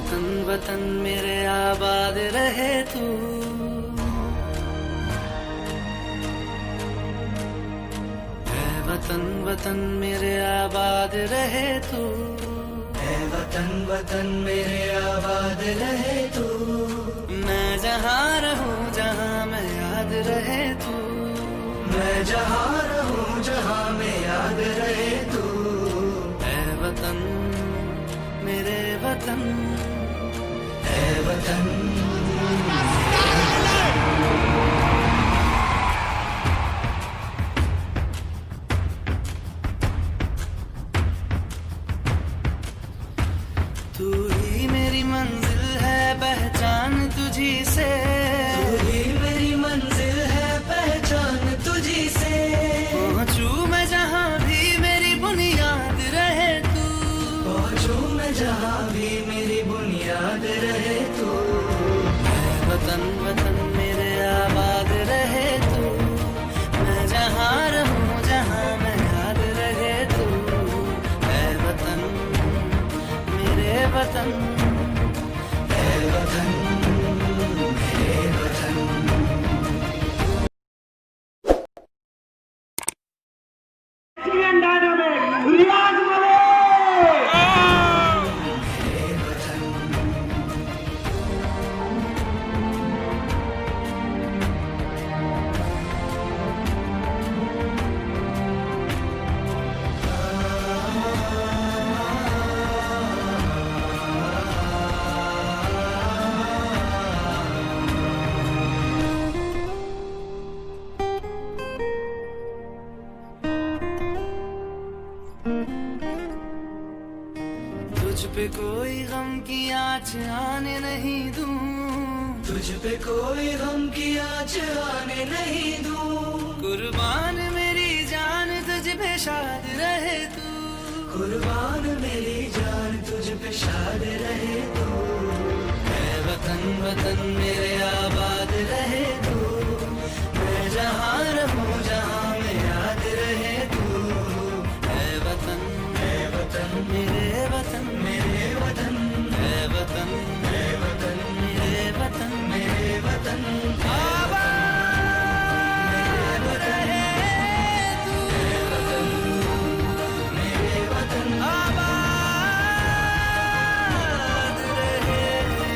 वतन वतन मेरे आबाद रहे तू, है वतन वतन मेरे आबाद रहे तू, है वतन वतन मेरे आबाद रहे तू। मैं जहाँ रहूँ जहाँ मैं याद रहे तू, मैं जहाँ रहूँ जहाँ मैं याद रहे तू। है वतन मेरे वतन, है वतन तू ही मेरी मंजिल है पहचान तुझी से, तू ही मेरी मंजिल है पहचान तुझी से। पहुँचूं मैं जहाँ भी मेरी बुनियाद रहे तू, पहुँचूं मैं जहाँ भी मेरी बुनियाद रहे तू। है वतन वतन मेरे आबाद रहे तू, मैं जहाँ रहूँ जहाँ मैं याद रहे तू, है वतन मेरे वतन, है वतन मेरे वतन। तुझ पे कोई गम की आँच आने नहीं दूं, तुझ पे कोई गम की आँच आने नहीं दूं। कुर्बान मेरी जान तुझ पे शाद रहे तू, कुर्बान मेरी जान तुझ पे शाद रहे तू। है वतन वतन मेरे आबाद रहे तू, मैं जहाँ रहूँ जहाँ मैं याद रहे तू, है वतन मेरे वतन, मेरे वतन है वतन मेरे वतन मेरे वतन, मेरे वतन आबाद रहे तू, मेरे वतन आबाद रहे तू,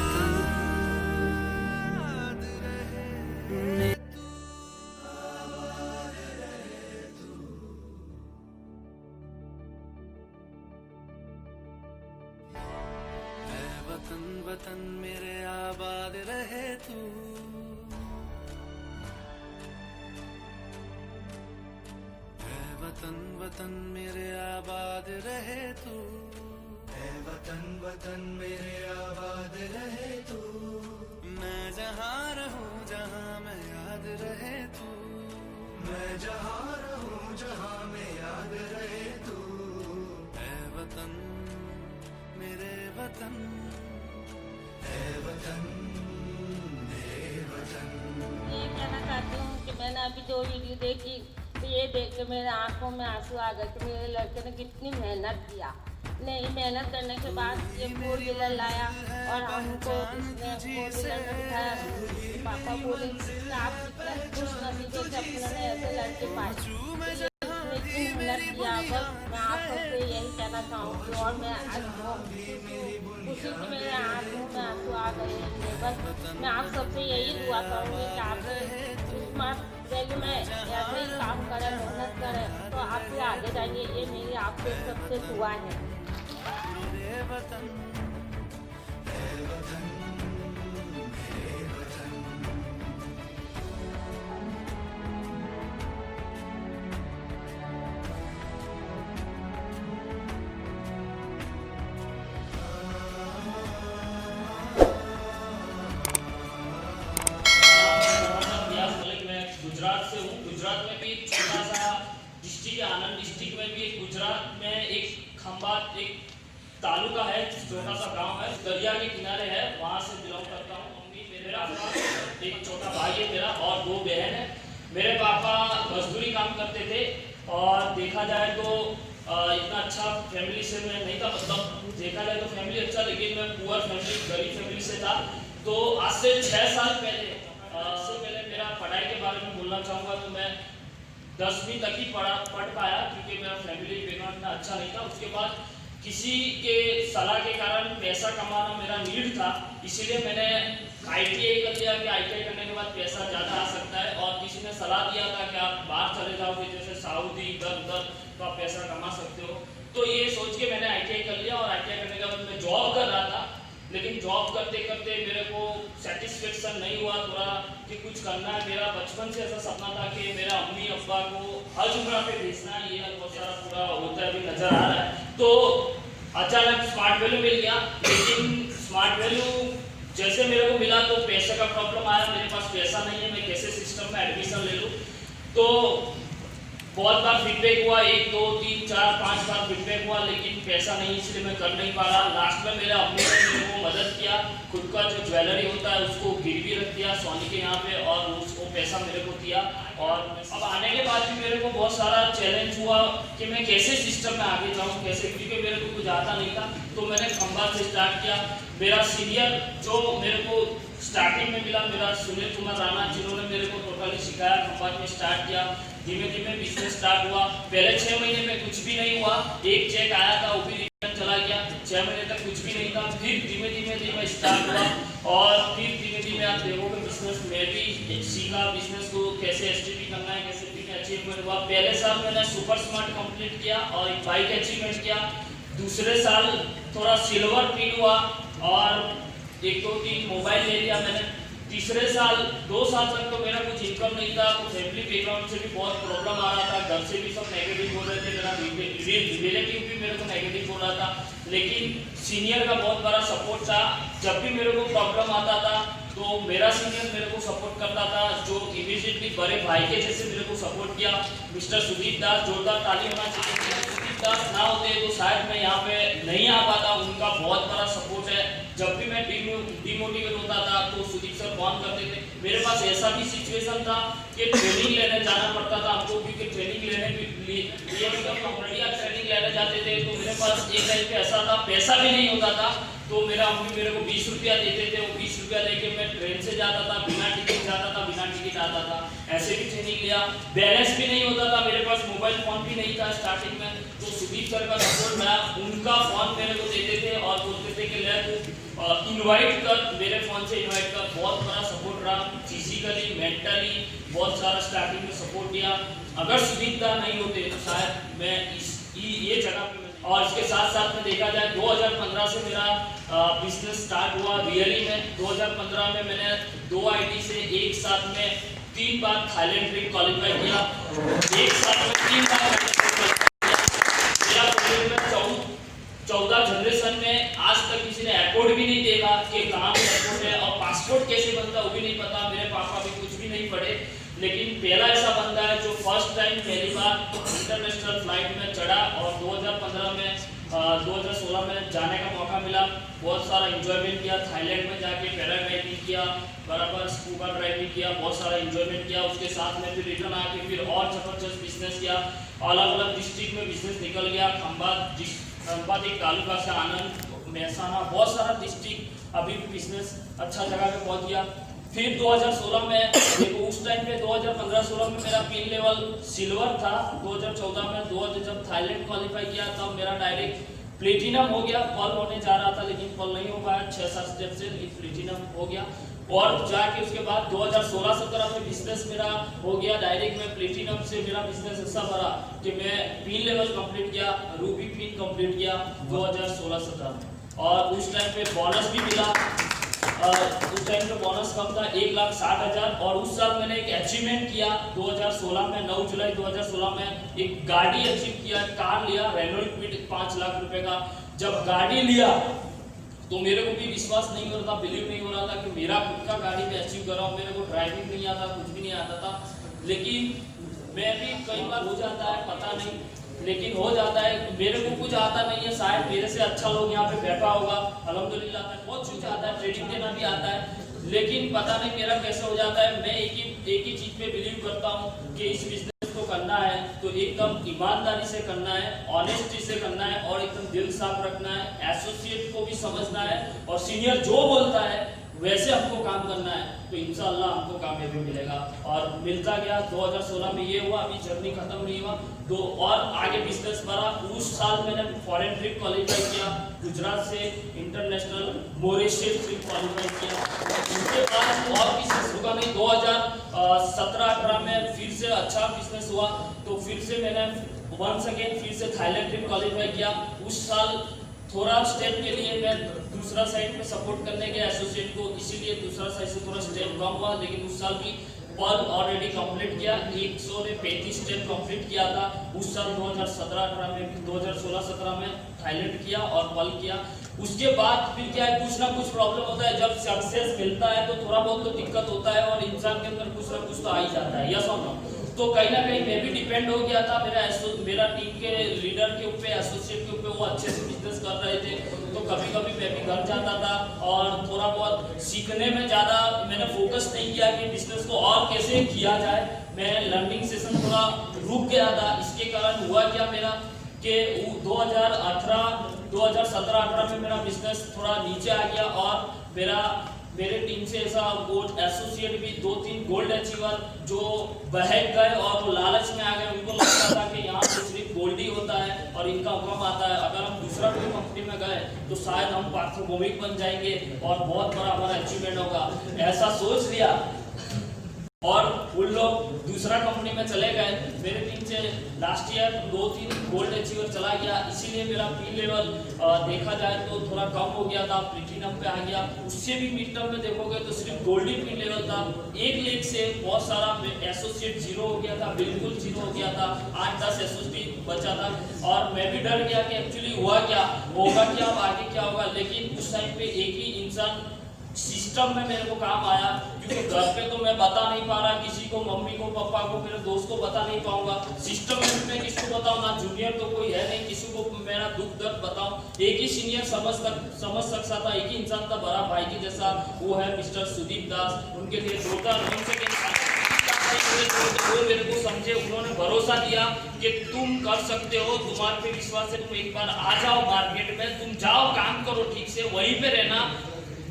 वतन आबाद रहे तू। है वतन वतन मेरे आबाद रहे तू, है वतन वतन मेरे आबाद रहे तू, है वतन वतन मेरे आबाद रहे तू। मैं जहाँ रहूँ जहाँ मैं याद रहे तू, मैं जहाँ रहूँ जहाँ मैं याद रहे तू। है वतन मेरे वतन, है वतन मेरे वतन। ये कहना चाहती हूँ कि मैंने अभी जो वीडियो देखी तो ये देख के मेरे आंखों में आंसू आ गए कि मेरे लड़के ने कितनी मेहनत किया। नहीं, मेहनत करने के बाद ये 4 व्हीलर लाया और हमको इसने 4 व्हीलर में बिठाया। पापा बोले कि आप कितने खुश नसीब हो कि अपने ऐसे लड़के पाए। इसने इतनी मेहनत किया, बस मैं आप सबसे यही कहना चाहूँगी। और मैं आज खुशी से मेरे आंखों में आंसू आ गए हैं। बस मैं आप सबसे यही दुआ करूँगी कि आप स्मार्ट वैल्यू में ऐसे ही काम करें, मेहनत करें तो आप भी आगे जाएंगे। ये मेरी आपसे सबसे दुआ है। मेरे वतन, है वतन मेरे वतन। मैं गुजरात से हूँ। गुजरात में भी एक छोटा सा डिस्ट्रिक्ट है, आनंद डिस्ट्रिक्ट में भी एक गुजरात में एक खंबात एक तालुका है, छोटा सा गांव है, दरिया के किनारे है, वहाँ से बिलोंग करता हूँ। मम्मी मेरा एक छोटा भाई है मेरा और 2 बहन है। मेरे पापा मजदूरी काम करते थे और देखा जाए तो इतना अच्छा फैमिली से मैं नहीं था, मतलब देखा जाए तो फैमिली अच्छा, लेकिन मैं पुअर फैमिली, गरीब फैमिली से था। तो आज से 6 साल पहले, इससे पहले मेरा पढ़ाई के बारे में बोलना चाहूँगा तो मैं 10वीं तक ही पढ़ पाया, क्योंकि मेरा फैमिली बैकग्राउंड इतना अच्छा नहीं था। उसके बाद किसी के सलाह के कारण पैसा कमाना मेरा नीड था, इसीलिए मैंने ITI कर लिया कि ITI करने के बाद पैसा ज़्यादा आ सकता है। और किसी ने सलाह दिया था कि आप बाहर चले जाओगे, जैसे सऊदी, इधर तो आप पैसा कमा सकते हो। तो ये सोच के मैंने ITI कर लिया, और ITI करने के बाद मैं जॉब कर रहा था। लेकिन जॉब करते करते मेरे को सेटिस्फेक्शन नहीं हुआ थोड़ा कि कुछ करना है। मेरा बचपन से ऐसा सपना था कि मेरा अम्मी अब्बा को हज उम्रा पे भेजना है, ये बहुत सारा पूरा होता है, अभी नजर आ रहा है। तो अचानक स्मार्ट वैल्यू मिल गया, लेकिन स्मार्ट वैल्यू जैसे मेरे को मिला तो पैसे का प्रॉब्लम आया, मेरे पास पैसा नहीं है, मैं कैसे सिस्टम में एडमिशन ले लूँ। तो बहुत बार फीडबैक हुआ, 1 2 3 4 5 बार फीडबैक हुआ, लेकिन पैसा नहीं, इसलिए मैं कर नहीं पा रहा। लास्ट में मेरे अम्मी ने मेरे को मदद किया, खुद का जो ज्वेलरी होता है उसको गिरवी रख दिया सोनी के यहाँ पे, और उसको पैसा मेरे को दिया। और अब आने के बाद भी मेरे को बहुत सारा चैलेंज हुआ कि मैं कैसे सिस्टम में आगे जाऊँ, कैसे, क्योंकि मेरे को कुछ आता नहीं था। तो मैंने खंबात से स्टार्ट किया। मेरा सीनियर जो मेरे को स्टार्टिंग में मिला, मेरा सुनील कुमार राणा, जिन्होंने मेरे को टोटली सिखाया, खंबात में स्टार्ट किया। धीमे धीमे बिजनेस स्टार्ट हुआ। पहले 6 महीने में कुछ भी नहीं हुआ, एक चेक आया था, वो भी रिटर्न चला गया। 6 महीने तक कुछ भी नहीं था, फिर धीमे धीमे स्टार्ट हुआ, और फिर धीमे आप देखोगे बिजनेस में भी सीखा, बिजनेस को कैसे STP करना है, कैसे अचीवमेंट हुआ। पहले साल मैंने सुपर स्मार्ट कंप्लीट किया और एक बाइक अचीवमेंट किया। दूसरे साल थोड़ा सिल्वर पिन हुआ, और 1 2 3 मोबाइल ले लिया मैंने। तीसरे साल 2 साल तक तो मेरा कुछ इनकम नहीं था, तो फैमिली बैकग्राउंड से भी बहुत प्रॉब्लम आ रहा था, घर से भी सब नेगेटिव बोल रहे थे, मेरा रिलेटिव भी मेरे को नेगेटिव बोल रहा था। लेकिन सीनियर का बहुत बड़ा सपोर्ट था। जब भी मेरे को प्रॉब्लम आता था तो मेरा सीनियर मेरे को सपोर्ट करता था, जो इमीडिएटली बड़े भाई के जैसे मेरे को सपोर्ट किया। मिस्टर सुदीप दास, जोरदार ताली होना चाहिए। सुदीप दास ना होते तो शायद मैं यहाँ पे नहीं आ पाता, उनका बहुत बड़ा सपोर्ट है। जब भी मैं डिमोटिवेट होता था तो सुदीप सर फोन करते थे। मेरे पास ऐसा भी सिचुएशन था कि ट्रेनिंग लेने जाना पड़ता था हमको, क्योंकि ट्रेनिंग लेने ट्रेनिंग लेने जाते थे तो मेरे पास एक टाइम पे ऐसा था, पैसा भी नहीं होता था। तो मेरा अम्मी मेरे को 20 रुपया देते थे, वो 20 रुपया लेके मैं ट्रेन से जाता था, बिना टिकट जाता था, बिना टिकट आता था। ऐसे भी ट्रेनिंग लिया। बैलेंस भी नहीं होता था, मेरे पास मोबाइल फोन भी नहीं था स्टार्टिंग में। तो सुदीप सर का सपोर्ट था, उनका फोन मेरे को देते थे और बोलते थे कि ले तू इनवाइट कर, मेरे फोन से इनवाइट कर। बहुत बड़ा सपोर्ट रहा, फिजिकली मेंटली बहुत सारा स्टार्टिंग में सपोर्ट दिया। अगर सुदीप दा नहीं होते तो शायद मैं ये जगह पे। और इसके साथ साथ में देखा जाए 2015 से मेरा बिजनेस स्टार्ट हुआ रियली में। 2015 में मैंने 2 ID से एक साथ में 3 बार थाईलैंड ट्रिप क्वालिफाई किया। एक साथ में 3 बार मेरा करियर में 14 जनरेशन में आज तक किसी ने एयरपोर्ट भी नहीं देखा कि कहाँ पे एयरपोर्ट है, और पासपोर्ट कैसे बनता है वो भी नहीं पता। मेरे पापा भी कुछ भी नहीं पढ़े, लेकिन पहला ऐसा बंदा है जो फर्स्ट टाइम पहली बार इंटरनेशनल फ्लाइट में चढ़ा। और 2016 में जाने का मौका मिला। बहुत सारा एंजॉयमेंट किया, थाईलैंड में जाके पैराग्लाइडिंग किया, बराबर स्कूबा ड्राइविंग किया, बहुत सारा एंजॉयमेंट किया। उसके साथ में फिर रिटर्न आके फिर और जबरदस्त बिजनेस किया। अलग अलग डिस्ट्रिक्ट में बिजनेस निकल गया। खंबात एक तालुका से आनंद, महसाना, बहुत सारा डिस्ट्रिक्ट अभी भी बिजनेस अच्छा जगह पे पहुंच गया। फिर 2016 में देखो, उस टाइम पे 2015-16 में मेरा पिन लेवल सिल्वर था। 2014 में जब थाईलैंड क्वालिफाई किया तब मेरा डायरेक्ट प्लेटिनम हो गया। पल होने जा रहा था लेकिन पल नहीं हो पाया, 6-7 स्टेप से प्लेटिनम हो गया। और जाके उसके बाद 2016-17 में बिजनेस मेरा हो गया डायरेक्ट। मैं प्लेटिनम से मेरा बिजनेस ऐसा बढ़ा कि मैं पिन लेवल कंप्लीट किया, रूबी पिन कंप्लीट किया 2016-17 में। और उस टाइम पे बोनस भी मिला। उस टाइम पे बोनस कम था, 1,60,000। और उस साल मैंने एक अचीवमेंट किया 2016 में, 9 जुलाई 2016 में एक गाड़ी अचीव किया, कार लिया, रेनॉल्ट क्विड 5 लाख रुपए का। जब गाड़ी लिया तो मेरे को भी विश्वास नहीं हो रहा था, बिलीव नहीं हो रहा था कि मेरा खुद का गाड़ी में अचीव कर रहा हूँ। मेरे को ड्राइविंग नहीं आता, कुछ भी नहीं आता था, लेकिन मैं भी कई बार हो जाता है, पता नहीं, लेकिन हो जाता है। मेरे को कुछ आता नहीं है, शायद मेरे से अच्छा लोग यहाँ पे बैठा होगा, अल्हम्दुलिल्लाह। बहुत कुछ आता है, ट्रेडिंग देना भी आता है, लेकिन पता नहीं मेरा कैसे हो जाता है। मैं एक ही चीज पे बिलीव करता हूँ कि इस बिजनेस को करना है तो एकदम ईमानदारी से करना है, ऑनेस्टी से करना है और एकदम दिल साफ रखना है। एसोसिएट को भी समझना है और सीनियर जो बोलता है वैसे हमको काम करना है, तो इंशाल्लाह हमको कामयाबी मिलेगा। और मिलता गया। 2016 में ये हुआ, अभी जर्नी खत्म नहीं हुआ तो और आगे बिजनेस बढ़ा। उस साल मैंने फॉरेन ट्रिप क्वालिफाई किया, गुजरात से इंटरनेशनल मॉरिशस ट्रिप क्वालिफाई किया। उसके बाद और बिजनेस रुका नहीं। 2017-18 में फिर से अच्छा बिजनेस हुआ, तो फिर से मैंने वंस अगेन फिर से थाईलैंड ट्रिप क्वालिफाई किया। उस साल थोड़ा स्टेप के लिए मैं दूसरा साइड में सपोर्ट करने गया एसोसिएट को, इसीलिए दूसरा साइड से थोड़ा स्टेप कम हुआ, लेकिन उस साल भी पल ऑलरेडी कंप्लीट किया। 135 स्टेप कंप्लीट किया था उस साल 2017-18 में भी। 2016-17 में थाईलैंड किया और पल किया। उसके बाद फिर क्या है, कुछ ना कुछ प्रॉब्लम होता है। जब सक्सेस मिलता है तो थोड़ा बहुत तो दिक्कत होता है और इंसान के अंदर कुछ ना कुछ तो आ ही जाता है, यस और नो। तो कहीं ना कहीं मैं भी डिपेंड हो गया था मेरा टीम के लीडर के ऊपर, एसोसिएट के ऊपर। वो अच्छे से बिजनेस कर रहे थे, तो कभी कभी मैं भी घर जाता था और थोड़ा बहुत सीखने में ज़्यादा मैंने फोकस नहीं किया कि बिजनेस को और कैसे किया जाए। मैं लर्निंग सेशन थोड़ा रुक गया था। इसके कारण हुआ क्या मेरा कि 2017-18 में मेरा बिजनेस थोड़ा नीचे आ गया और मेरे टीम से ऐसा एसोसिएट भी 2-3 गोल्ड अचीवर जो बहक गए और वो लालच में आ गए। उनको लगता था कि यहाँ पे सिर्फ गोल्ड ही होता है और इनका हुक्म आता है। अगर हम दूसरा कोई कंपनी में गए तो शायद हम पारिश्रमिक बन जाएंगे और बहुत बड़ा हमारा अचीवमेंट होगा, ऐसा सोच लिया और उन लोग दूसरा कंपनी में चले गए। मेरे टीम से लास्ट ईयर 2-3 गोल्ड अचीवर चला गया, इसीलिए मेरा पी लेवल देखा जाए तो थोड़ा कम हो गया था, प्लेटिनम पे आ गया। उससे भी मिड टर्म में देखोगे तो सिर्फ गोल्ड ही पी लेवल था। एक लेग से बहुत सारा एसोसिएट जीरो हो गया था, बिल्कुल जीरो हो गया था। 8-10 एसोसिएट बचा था और मैं भी डर गया कि एक्चुअली हुआ क्या होगा, क्या आगे क्या होगा। लेकिन उस टाइम पे एक ही इंसान सिस्टम में मेरे को काम आया, क्योंकि घर पे तो मैं बता नहीं पा रहा किसी को, मम्मी को, पापा को, मेरे दोस्त को बता नहीं पाऊंगा। सिस्टम में मैं किसको बताऊं, ना जूनियर तो कोई है नहीं किसी को मेरा दुख दर्द बताऊं। एक ही सीनियर समझ सकता था, एक ही इंसान था बड़ा भाई के जैसा, वो है मिस्टर सुदीप दास। उनके लिए वो मेरे को समझे, उन्होंने भरोसा दिया कि तुम कर सकते हो, तुम्हारे पे विश्वास है, तुम एक बार आ जाओ मार्केट में, तुम जाओ काम करो ठीक से, वहीं पे रहना,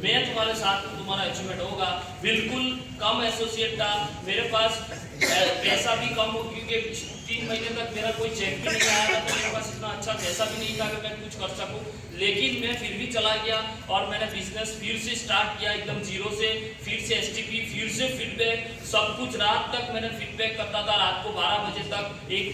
मैं तुम्हारे साथ हूँ, तुम्हारा अचीवमेंट होगा। बिल्कुल कम एसोसिएट था, मेरे पास पैसा भी कम हो, क्योंकि 3 महीने तक मेरा कोई चेक भी नहीं आया था, तो मेरे पास इतना अच्छा पैसा भी नहीं था कि मैं कुछ कर सकूं। लेकिन मैं फिर भी चला गया और मैंने बिजनेस फिर से स्टार्ट किया एकदम जीरो से। फिर से एसटीपी, फिर से फीडबैक, सब कुछ रात तक मैंने फीडबैक करता था, रात को 12 बजे तक। एक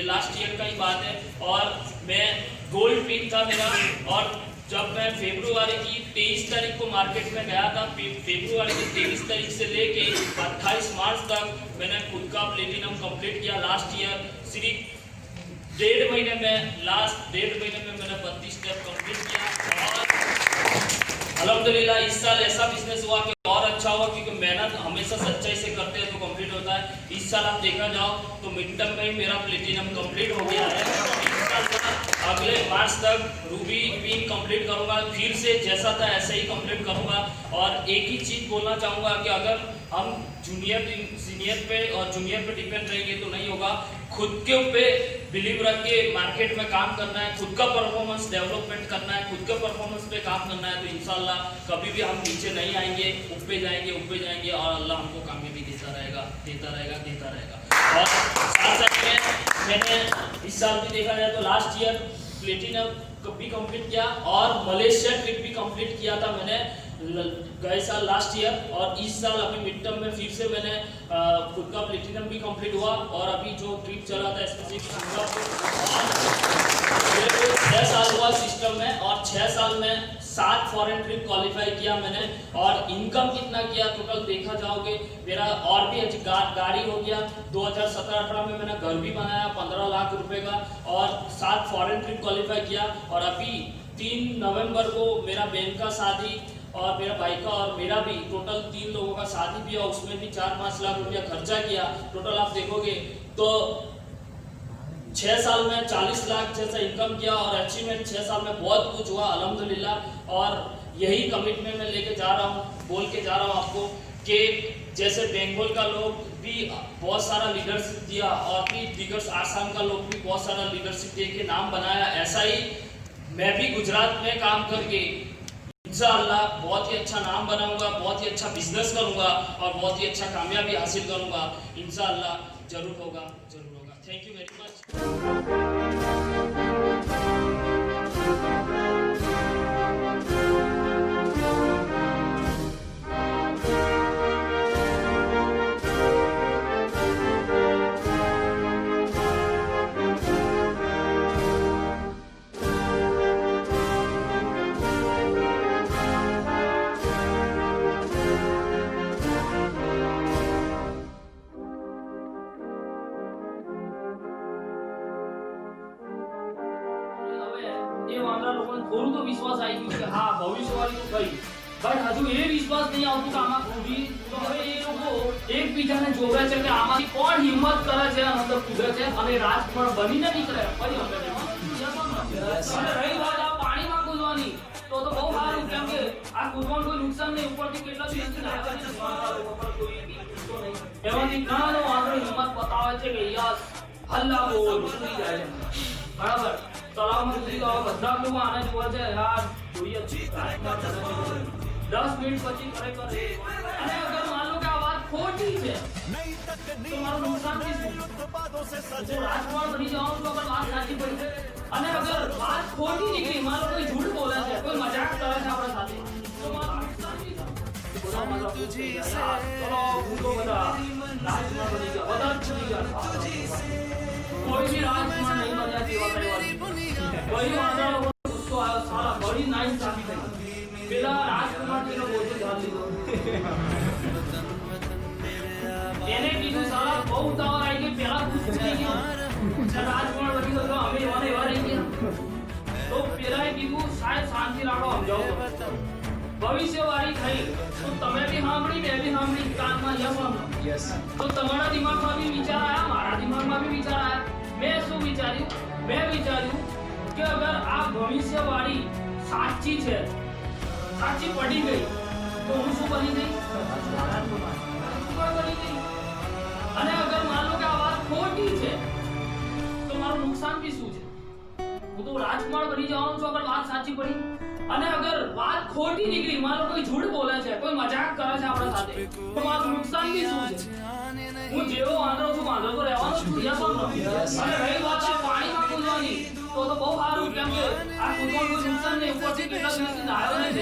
लास्ट ईयर का ही बात है और मैं गोल्ड पिन था मेरा। और जब मैं फरवरी की 23 तारीख को मार्केट में गया था, फरवरी की 23 तारीख से लेके 28 मार्च तक मैंने खुद का प्लेटिनम कंप्लीट किया। लास्ट ईयर सिर्फ 1.5 महीने में, लास्ट 1.5 महीने में मैंने 32 स्टेप कंप्लीट किया। और अल्हम्दुलिल्लाह इस साल ऐसा बिजनेस हुआ कि और अच्छा हुआ, क्योंकि मेहनत हमेशा सच्चाई से करते हैं तो कंप्लीट होता है। इस साल आप देखा जाओ तो मिड टर्म में ही मेरा प्लेटिनम कंप्लीट हो गया है। अगले मार्च तक रूबी पिन कंप्लीट करूंगा, फिर से जैसा था ऐसे ही कंप्लीट करूंगा। और एक ही चीज बोलना चाहूंगा कि अगर हम सीनियर पे और जूनियर पे डिपेंड रहेंगे तो नहीं होगा। खुद के ऊपर बिलीव रख के मार्केट में काम करना है, खुद का परफॉर्मेंस डेवलपमेंट करना है, खुद के परफॉर्मेंस पे काम करना है, तो इंशाल्लाह कभी भी हम नीचे नहीं आएंगे, ऊपर जाएंगे और अल्लाह हमको कामयाबी देता रहेगा। और साथ में मैंने इस साल भी देखा जाए तो लास्ट ईयर प्लेटिनम भी कंप्लीट किया और मलेशिया ट्रिप भी कंप्लीट किया था मैंने गए साल लास्ट ईयर। और इस साल अभी मिड टर्म में फिर से मैंने खुद का प्लेटिनम भी कंप्लीट हुआ। और अभी जो ट्रिप चला था मेरे को 6 साल हुआ सिस्टम में, और 6 साल में 7 फॉरेन ट्रिप क्वालिफाई किया मैंने। और इनकम कितना किया टोटल देखा जाओगे, मेरा और भी गाड़ी हो गया। 2017-18 में मैंने घर भी बनाया 15 लाख रुपए का, और 7 फॉरेन ट्रिप क्वालिफाई किया। और अभी 3 नवंबर को मेरा बहन का शादी और मेरा भाई का और मेरा भी टोटल 3 लोगों का शादी भी, और उसमें भी 4-5 लाख रुपया खर्चा किया। टोटल आप देखोगे तो 6 साल में 40 लाख जैसा इनकम किया। और अचीवमेंट 6 साल में बहुत कुछ हुआ अल्हम्दुलिल्लाह। और यही कमिटमेंट मैं लेके जा रहा हूँ, बोल के जा रहा हूँ आपको कि जैसे बंगाल का लोग भी बहुत सारा लीडरशिप दिया और भी दीगर आसाम का लोग भी बहुत सारा लीडरशिप दे के नाम बनाया। ऐसा ही मैं भी गुजरात में काम करके इंशाअल्लाह बहुत ही अच्छा नाम बनाऊंगा, बहुत ही अच्छा बिजनेस करूंगा और बहुत ही अच्छा कामयाबी हासिल करूंगा। इंशाअल्लाह जरूर होगा, जरूर होगा। Thank you very much. એ વાંદરા લોકોને થોડું તો વિશ્વાસ આવી ગયું કે હા ભવિષ્યવાળી તો થઈ, બટ હજુ એ વિશ્વાસ નહીં આવતું કે આમાં ખોટી તો હવે એ લોકો એકબીજાને જોવે છે કે આમાંથી કોણ હિંમત કરે છે અને અંદર કૂદે છે અને રાજકુમાર બનીને નીકળે ફરી વખત। અને રહી વાત આ પાણીમાં કૂદવાની તો બહુ સારું, કેમ કે આ કૂદવાનું કોઈ નુકસાન નહીં, ઉપરથી કેટલા દિવસથી એમાંથી ઘણાનો વાંદરો હિંમત બતાવે છે કે યસ હલ્લા બોલ ઉતરી જાય છે, બરાબર। તળાવમાં ઉતરી ગયા બધા લોકો આને જોવે છે, યાર જોઈએ 10 મિનિટ પછી ખરેખર અને અગર માન લો કે આ વાત ખોટી છે તો મારું નુકસાન શું? હું રાજકુમાર બની જાઉં તો અગર વાત સાચી પડી અને અગર વાત ખોટી નીકળી, માન લો કોઈ જૂઠ બોલે છે, કોઈ મજાક કરે છે આપણા સાથે, તો મારું નુકસાન શું? ચલો હું તો બધા રાજકુમાર બની ગયા, બધા જ બની ગયા, કોઈ भी राजकुमार नहीं बना सेवा करने वाली। वही वांदरा लोगों को गुस्सा आया, सारा बड़ी नाइंसाफी थी। पेला राजकुमार जी ने बोलते ध्यान दीधो, એને કીધું સારા બહુ ઉતાવળ આવી ગઈ, પેલા ગુસ્સો થઈ ગયો, રાજકુમાર બની ગયો, અમે એવા રહી ગયા, તો પેલાએ કીધું સાહેબ શાંતિ રાખો, સમજાવો ભવિષ્યવાળી થઈ તો તમે બી સાંભળી, મેં બી સાંભળી, કાનમાં યસ, તો તમારા દિમાગમાં બી વિચાર આયા, મારા દિમાગમાં બી વિચાર આયા। मैं શું વિચાર્યું? मैं વિચાર્યું કે અગર આ ભવિષ્યવાળી સાચી છે, સાચી પડી ગઈ તો હું શું બની ગઈ? રાજકુમાર બની ગઈ। અને અગર માન લો કે આ વાત ખોટી છે તો મારું નુકસાન બી શું છે? હું તો રાજકુમાર બની જવાનો છું અગર વાત સાચી પડી, અને અગર વાત ખોટી નીકળી, માન લો કોઈ झूठ બોલે છે, કોઈ મજાક કરે છે આપણા સાથે, તો મારું નુકસાન બી શું છે? હું જેવો વાંદરો છું, વાંદરો તો રહેવાનો છું, અને રહી વાત આ પાણીમાં કૂદવાની તો બહુ સારું, કેમ કે આ કૂદવાનું કોઈ નુકસાન નહીં, ઉપરથી કેટલા દિવસથી નાયો નહીં,